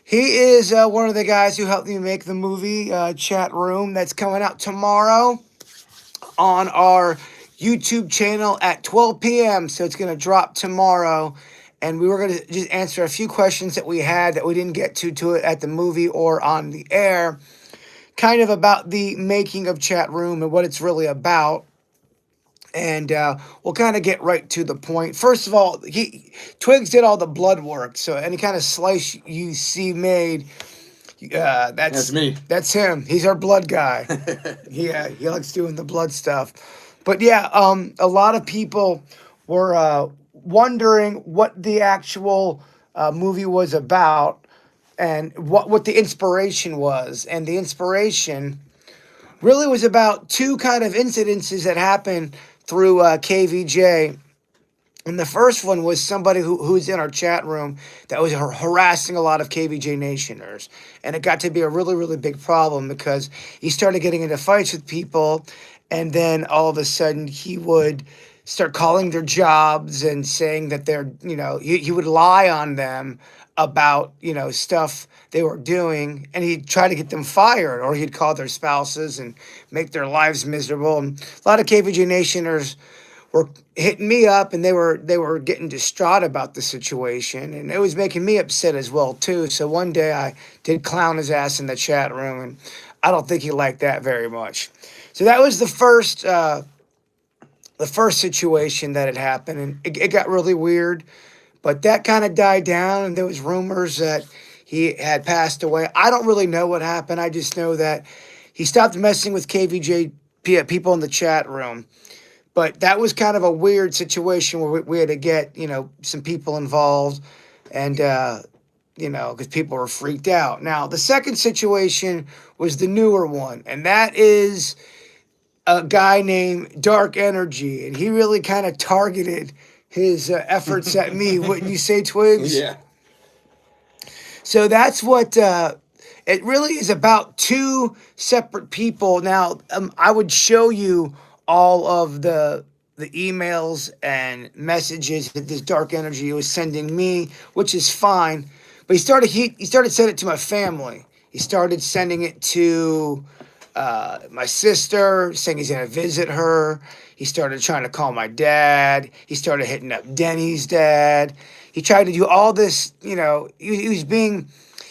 He is one of the guys who helped me make the movie Chat Room that's coming out tomorrow on our YouTube channel at 12 p.m. So it's going to drop tomorrow. And we were going to just answer a few questions that we had that we didn't get to it at the movie or on the air, kind of about the making of Chat Room and what it's really about. And we'll kind of get right to the point. First of all, Twigs did all the blood work, so any kind of slice you see made, That's me. that's him. He's our blood guy. Yeah, he likes doing the blood stuff. But yeah, a lot of people were wondering what the actual movie was about and what the inspiration was. And the inspiration really was about two kind of incidences that happened through KVJ. And the first one was somebody who's in our chat room that was harassing a lot of KVJ Nationers. And it got to be a really, really big problem because he started getting into fights with people. And then all of a sudden he would start calling their jobs and saying that he would lie on them about, stuff they were doing. And he'd try to get them fired, or he'd call their spouses and make their lives miserable. And a lot of KVJ Nationers were hitting me up, and they were getting distraught about the situation, and it was making me upset as well too. So one day I did clown his ass in the chat room, and I don't think he liked that very much. So that was the first situation that had happened, and it got really weird. But that kind of died down, and there was rumors that he had passed away. I don't really know what happened. I just know that he stopped messing with KVJ people in the chat room. But that was kind of a weird situation where we had to get, some people involved, and, because people were freaked out. Now, the second situation was the newer one, and that is a guy named Dark Energy, and he really kind of targeted his efforts at me. Wouldn't you say, Twigs? Yeah. So that's what it really is about, two separate people. Now, I would show you all of the emails and messages that this Dark Energy was sending me, which is fine. But he started sending it to my family. He started sending it to my sister, saying he's gonna visit her. He started trying to call my dad. He started hitting up Denny's dad. He tried to do all this. He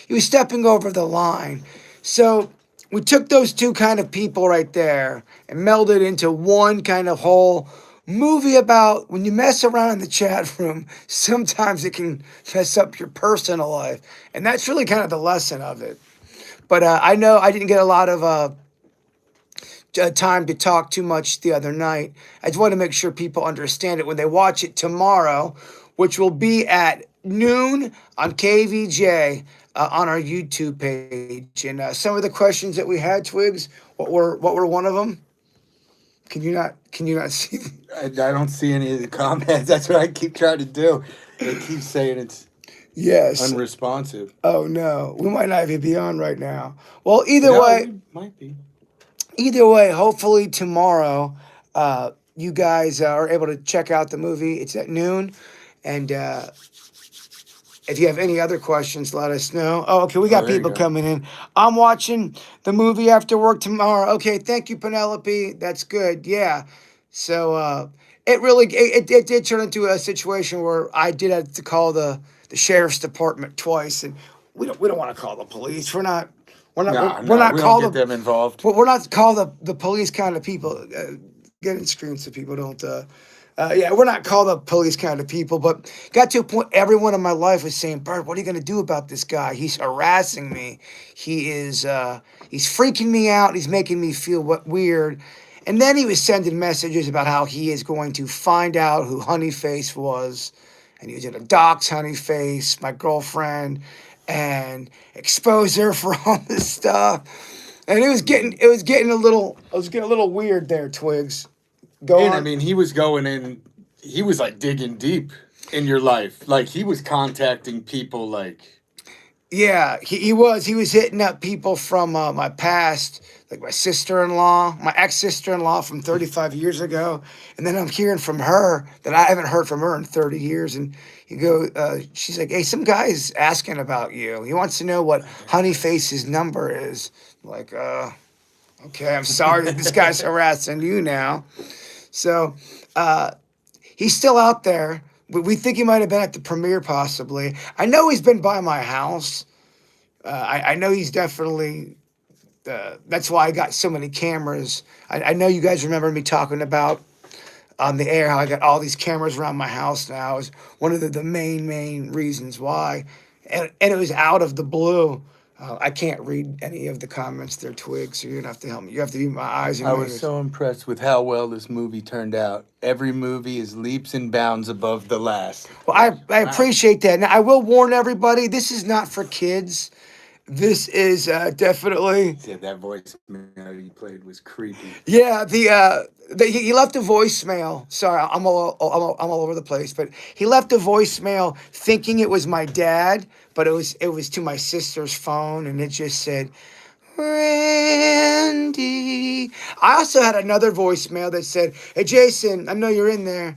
was stepping over the line. So we took those two kind of people right there and melded into one kind of whole movie about when you mess around in the chat room, sometimes it can mess up your personal life. And that's really kind of the lesson of it. But I know I didn't get a lot of time to talk too much the other night. I just want to make sure people understand it when they watch it tomorrow, which will be at noon on KVJ on our YouTube page. And some of the questions that we had, Twigs, what were one of them? Can you not see? I don't see any of the comments. That's what I keep trying to do. It keeps saying it's Yes. unresponsive. Oh no, we might not even be on right now. Well, either No, way, we might be. hopefully tomorrow, you guys are able to check out the movie. It's at noon, and if you have any other questions, let us know. Oh, okay, we Oh, got there you people go. coming in. I'm watching the movie after work tomorrow. Okay, thank you, Penelope. That's good. Yeah. So it did turn into a situation where I did have to call the sheriff's department twice, and we don't want to call the police. No, We're no, not we don't called get them involved. we're not called the police kind of people. Getting screens so people don't. Yeah, we're not called the police kind of people, but got to a point. Everyone in my life was saying, "Bert, what are you going to do about this guy? He's harassing me. He's freaking me out. He's making me feel weird." And then he was sending messages about how he is going to find out who Honeyface was, and he was going to dox Honeyface, my girlfriend, and expose her for all this stuff. And it was getting a little weird there, Twigs. Go And I on. mean, he was going in, he was like digging deep in your life. Like he was contacting people like Yeah, he was hitting up people from my past, like my sister-in-law, my ex-sister-in-law from 35 years ago, and then I'm hearing from her that I haven't heard from her in 30 years, and she's like, "Hey, some guy's asking about you. He wants to know what Honeyface's number is." I'm like, okay, I'm sorry that this guy's harassing you now. So, uh, he's still out there. We think he might have been at the premiere, possibly. I know he's been by my house. I know he's definitely. That's why I got so many cameras. I know you guys remember me talking about on the air how I got all these cameras around my house now. Is one of the main reasons why, and it was out of the blue. I can't read any of the comments. They're twigs, so you're gonna have to help me. You have to be my eyes and I my was ears. so impressed with how well this movie turned out. Every movie is leaps and bounds above the last. Well, Like, I wow. appreciate that. Now I will warn everybody: this is not for kids. This is definitely. Yeah, that voicemail you played was creepy. Yeah, he left a voicemail. Sorry, I'm all over the place, but he left a voicemail thinking it was my dad, but it was to my sister's phone, and it just said, "Randy." I also had another voicemail that said, "Hey Jason, I know you're in there.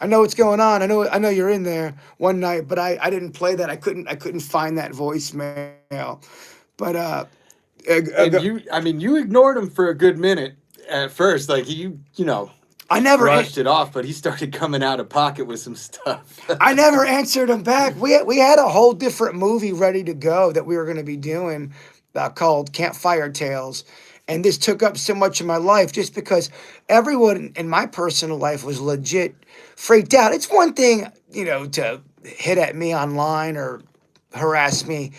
I know what's going on. I know you're in there one night, but I didn't play that. I couldn't find that voicemail, but And you, I mean, you ignored him for a good minute at first. Like you know, I never. brushed it off, but he started coming out of pocket with some stuff. I never answered him back. We had a whole different movie ready to go that we were going to be doing called Campfire Tales. And this took up so much of my life just because everyone in my personal life was legit freaked out. It's one thing, to hit at me online or harass me.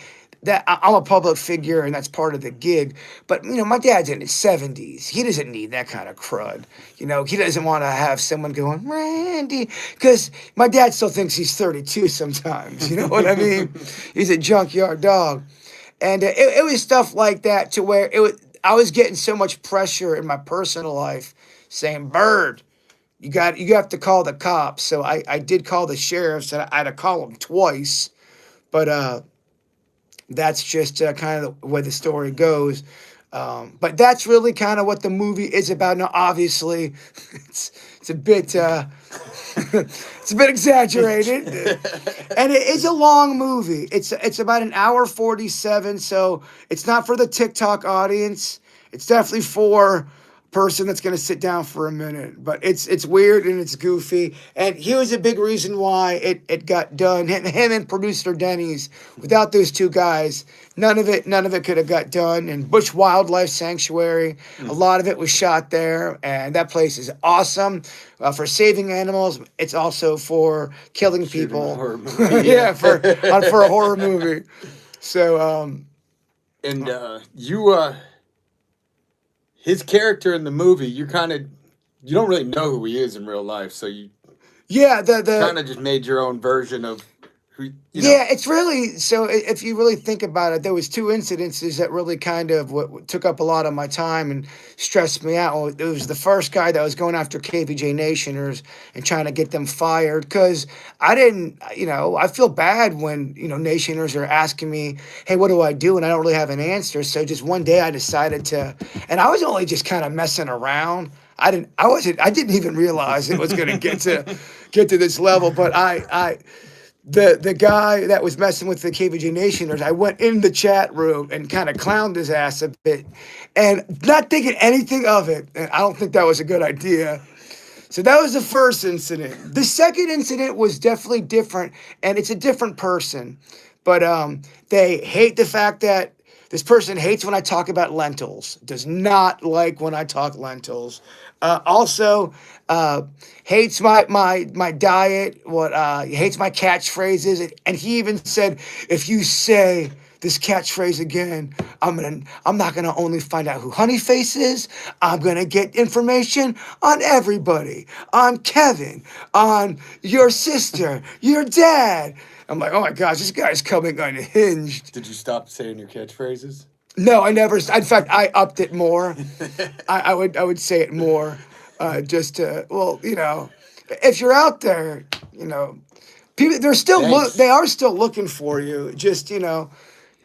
That I'm a public figure and that's part of the gig. But my dad's in his 70s. He doesn't need that kind of crud. He doesn't want to have someone going, Randy, because my dad still thinks he's 32 sometimes. You know what I mean? He's a junkyard dog. And it was stuff like that to where I was getting so much pressure in my personal life saying, Bird, you have to call the cops. So I did call the sheriffs and I had to call them twice. But that's just kind of the way the story goes. But that's really kind of what the movie is about. Now, obviously, it's a bit it's a bit exaggerated, and it is a long movie. It's about an hour 47, so it's not for the TikTok audience. It's definitely for person that's going to sit down for a minute, but it's weird and it's goofy, and he was a big reason why it got done. Him and producer Denny's, without those two guys, none of it could have got done. And Bush Wildlife Sanctuary, a lot of it was shot there, and that place is awesome for saving animals. It's also for killing Shooting a people. horror movie, Yeah, for a horror movie. So and you his character in the movie, you don't really know who he is in real life, so you yeah, the kind of just made your own version of who you know. yeah, it's really so. If you really think about it, there was two incidences that really kind of what took up a lot of my time and stressed me out. Well, it was the first guy that was going after KVJ Nationers and trying to get them fired because I didn't, I feel bad when Nationers are asking me, "Hey, what do I do?" and I don't really have an answer. So just one day I decided to, and I was only just kind of messing around. I didn't even realize it was going to get to this level, but the guy that was messing with the KVJ Nationers, I went in the chat room and kind of clowned his ass a bit, and not thinking anything of it. And I don't think that was a good idea. So that was the first incident. The second incident was definitely different, and it's a different person, but they hate the fact that this person hates when I talk about lentils. Does not like when I talk lentils. Also, hates my diet. He hates my catchphrases, and he even said, "If you say this catchphrase again, I'm not gonna only find out who Honeyface is. I'm gonna get information on everybody, on Kevin, on your sister, your dad." I'm like, oh my gosh, this guy's coming unhinged. Did you stop saying your catchphrases? No, I never. In fact, I upped it more. I would say it more, just to if you're out there, people they are still Thanks. looking for you. Just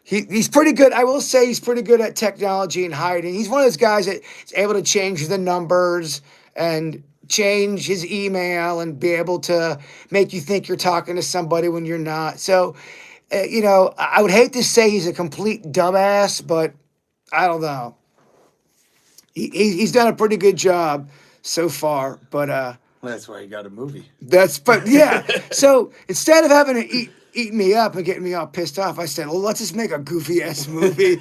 he's pretty good. I will say he's pretty good at technology and hiding. He's one of those guys that is able to change the numbers and change his email and be able to make you think you're talking to somebody when you're not. So, I would hate to say he's a complete dumbass, but I don't know. He's done a pretty good job so far. But That's why he got a movie. but yeah. So instead of having to eat me up and getting me all pissed off, I said, well, let's just make a goofy ass movie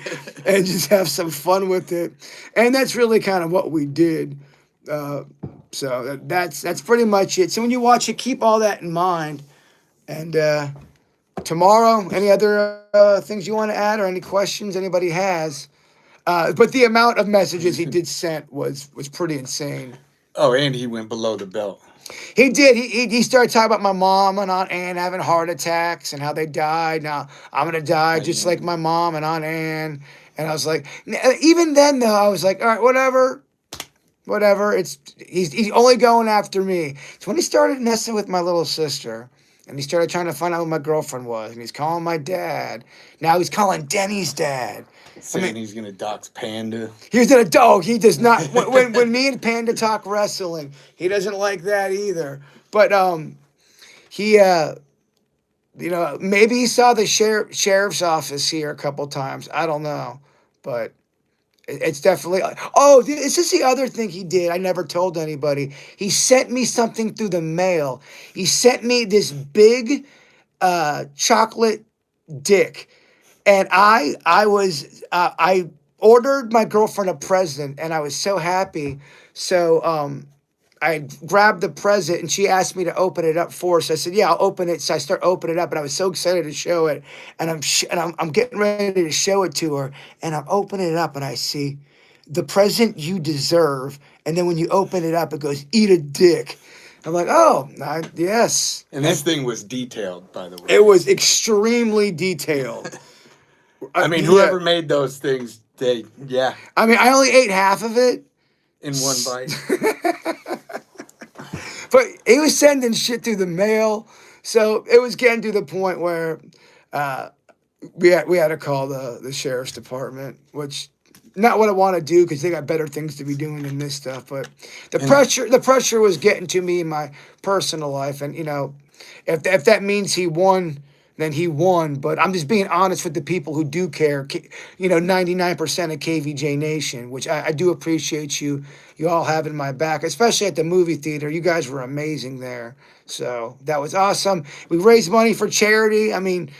and just have some fun with it. And that's really kind of what we did. So that's pretty much it. So when you watch it, keep all that in mind. And tomorrow, any other things you want to add or any questions anybody has? But the amount of messages he did send was pretty insane. Oh, and he went below the belt. He did. He started talking about my mom and Aunt Ann having heart attacks and how they died. Now I'm gonna die just like my mom and Aunt Ann. And I was like, even then though, I was like, all right, whatever. He's only going after me. So when he started messing with my little sister, and he started trying to find out who my girlfriend was, and he's calling my dad. Now he's calling Denny's dad. Saying he's gonna dox Panda. He's a dog. He does not. When me and Panda talk wrestling, he doesn't like that either. But he maybe he saw the sheriff's office here a couple times. I don't know, but it's definitely. Oh, this is the other thing he did. I never told anybody. He sent me something through the mail. He sent me this big chocolate dick. And I ordered my girlfriend a present, and I was so happy. So I grabbed the present, and she asked me to open it up for her. So I said, "Yeah, I'll open it." So I start opening it up, and I was so excited to show it. And I'm getting ready to show it to her, and I'm opening it up, and I see the present you deserve. And then when you open it up, it goes, "Eat a dick." I'm like, "Oh, yes." And this thing was detailed, by the way. It was extremely detailed. I mean, whoever made those things, I mean, I only ate half of it. In one bite. But he was sending shit through the mail. So it was getting to the point where we had to call the sheriff's department, which not what I want to do because they got better things to be doing than this stuff. But the pressure was getting to me in my personal life. And, if that means he won, then he won. But I'm just being honest with the people who do care. 99% of KVJ Nation, which I do appreciate you all having my back, especially at the movie theater. You guys were amazing there. So that was awesome. We raised money for charity. I mean,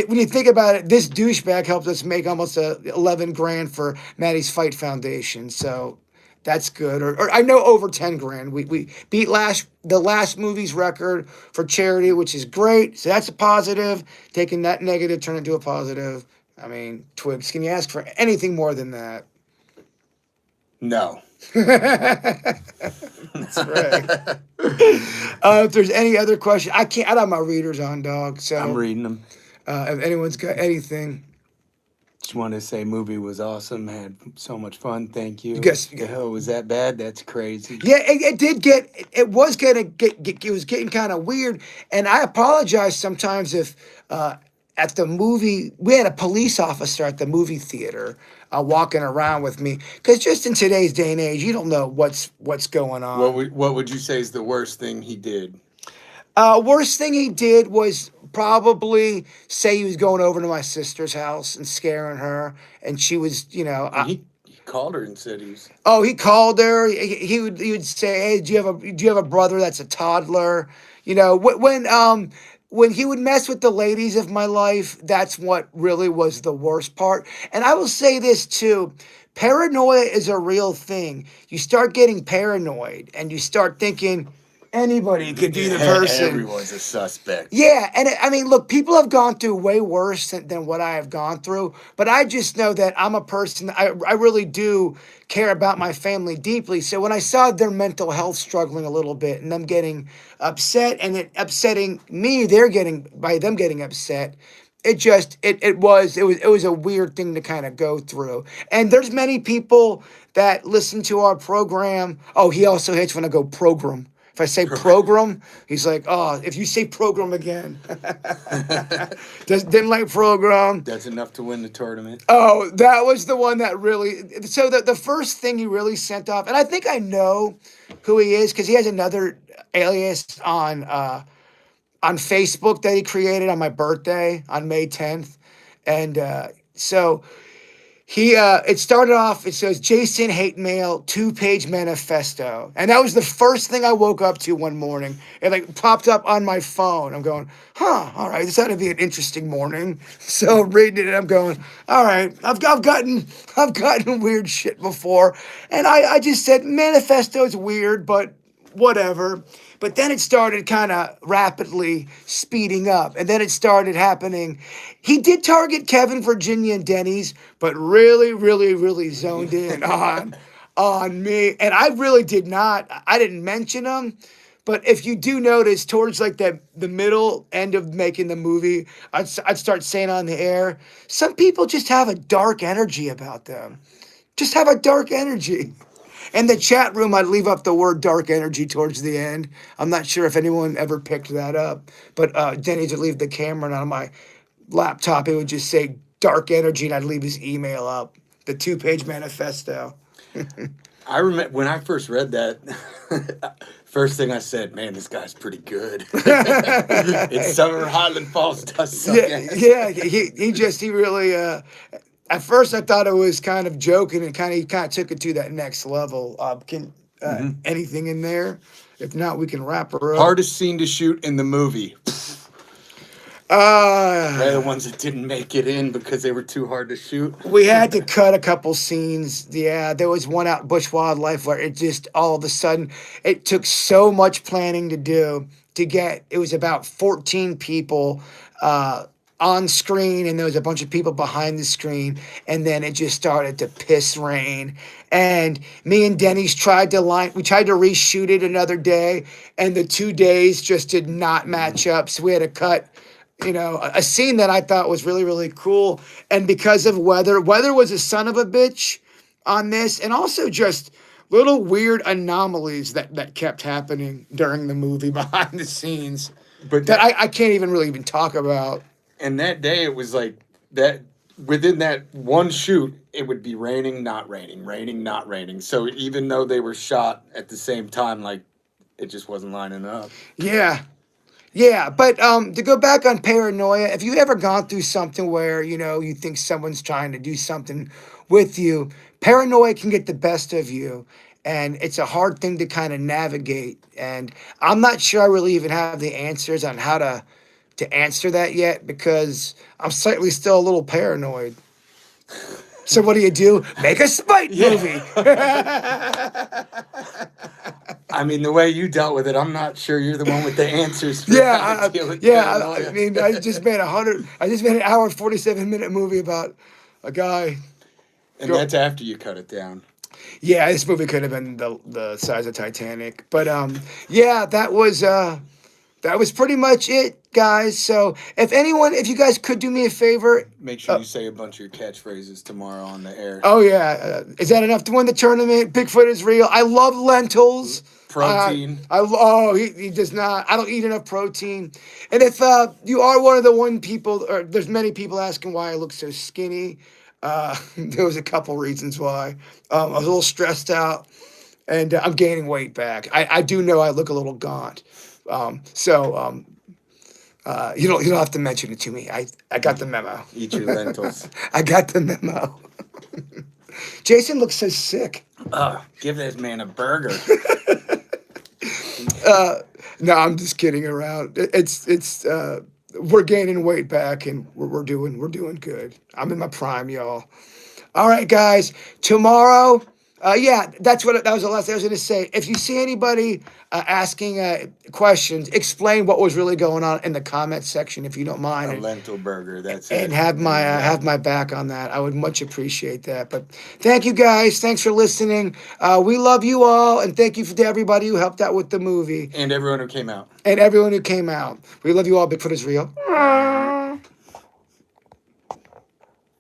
when you think about it, this douchebag helped us make almost 11 grand for Maddie's Fight Foundation. So that's good. Or I know over 10 grand. We beat the last movie's record for charity, which is great. So that's a positive. Taking that negative, turn it into a positive. I mean, Twigs, can you ask for anything more than that? No. That's right. If there's any other question, I don't have my readers on, dog. So I'm reading them. If anyone's got anything. Just want to say, movie was awesome. Had so much fun. Thank you. Yes. The hell was that bad? That's crazy. Yeah, it did get. It was getting it was getting kind of weird, and I apologize sometimes if at the movie we had a police officer at the movie theater walking around with me because just in today's day and age, you don't know what's going on. What would you say is the worst thing he did? Worst thing he did was probably say he was going over to my sister's house and scaring her, and she was, He called her and said he was. Oh, he called her. He would say, "Hey, do you have a brother that's a toddler?" When he would mess with the ladies of my life, that's what really was the worst part. And I will say this too. Paranoia is a real thing. You start getting paranoid and you start thinking anybody could be the person. Everyone's a suspect. Yeah, and I mean, look, people have gone through way worse than what I have gone through, but I just know that I'm a person, I really do care about my family deeply. So when I saw their mental health struggling a little bit and them getting upset and it upsetting me, by them getting upset, it was a weird thing to kind of go through. And there's many people that listen to our program. Oh, he also hates when I go program. If I say program, he's like, oh, if you say program again, didn't like program. That's enough to win the tournament. Oh, that was the one that really. So the first thing he really sent off, and I think I know who he is because he has another alias on Facebook that he created on my birthday on May 10th, and so. It started off, it says Jason Hate Mail 2-page manifesto. And that was the first thing I woke up to one morning. It like popped up on my phone. I'm going, all right, this ought to be an interesting morning. So reading it, I'm going, all right, I've gotten weird shit before. And I just said manifesto is weird, but whatever. But then it started kind of rapidly speeding up. And then it started happening. He did target Kevin, Virginia, and Denny's, but really, really, really zoned in on me. And I really did not. I didn't mention them. But if you do notice, towards like the middle end of making the movie, I'd start saying on the air, some people just have a dark energy about them. Just have a dark energy. In the chat room, I'd leave up the word dark energy towards the end. I'm not sure if anyone ever picked that up, but Denny's would leave the camera, and on my laptop, it would just say dark energy, and I'd leave his email up, the 2-page manifesto. I remember when I first read that, first thing I said, man, this guy's pretty good. It's Summer Highland Falls does suck ass. Yeah, he really, at first I thought it was kind of joking, and he kind of took it to that next level. Anything in there? If not, we can wrap her up. Hardest scene to shoot in the movie. They're the ones that didn't make it in because they were too hard to shoot. We had to cut a couple scenes. Yeah, there was one out in Bush Wildlife where it just all of a sudden, it took so much planning to do to get, it was about 14 people on screen, and there was a bunch of people behind the screen, and then it just started to piss rain. And me and Denny's tried to reshoot it another day, and the 2 days just did not match up. So we had to cut a scene that I thought was really, really cool. And because of weather was a son of a bitch on this, and also just little weird anomalies that kept happening during the movie behind the scenes, but that I can't even talk about. And that day it was like that within that one shoot, it would be raining, not raining, raining, not raining. So even though they were shot at the same time, like it just wasn't lining up. Yeah, but to go back on paranoia, if you ever gone through something where, you think someone's trying to do something with you, paranoia can get the best of you, and it's a hard thing to kind of navigate. And I'm not sure I really even have the answers on how to answer that yet, because I'm slightly still a little paranoid. So what do? Make a spite movie. I mean, the way you dealt with it, I'm not sure you're the one with the answers. I mean, I just made an hour and 47-minute movie about a guy. And that's after you cut it down. Yeah, this movie could have been the size of Titanic, but that was pretty much it, guys. So if you guys could do me a favor. Make sure you say a bunch of your catchphrases tomorrow on the air. Oh, yeah. Is that enough to win the tournament? Bigfoot is real. I love lentils. Protein. He does not. I don't eat enough protein. And if you are one of the people, or there's many people asking why I look so skinny, there was a couple reasons why. I was a little stressed out, and I'm gaining weight back. I do know I look a little gaunt. You don't have to mention it to me. I got the memo. Eat your lentils. I got the memo. Jason looks so sick. Give this man a burger. No, I'm just kidding around. It's we're gaining weight back, and we're doing good. I'm in my prime, y'all. All right, guys. Tomorrow. That was the last thing I was going to say. If you see anybody asking questions, explain what was really going on in the comment section, if you don't mind. A lentil burger, that's it. And have my back on that. I would much appreciate that. But thank you, guys. Thanks for listening. We love you all, and thank you to everybody who helped out with the movie. And everyone who came out. We love you all. Bigfoot is real.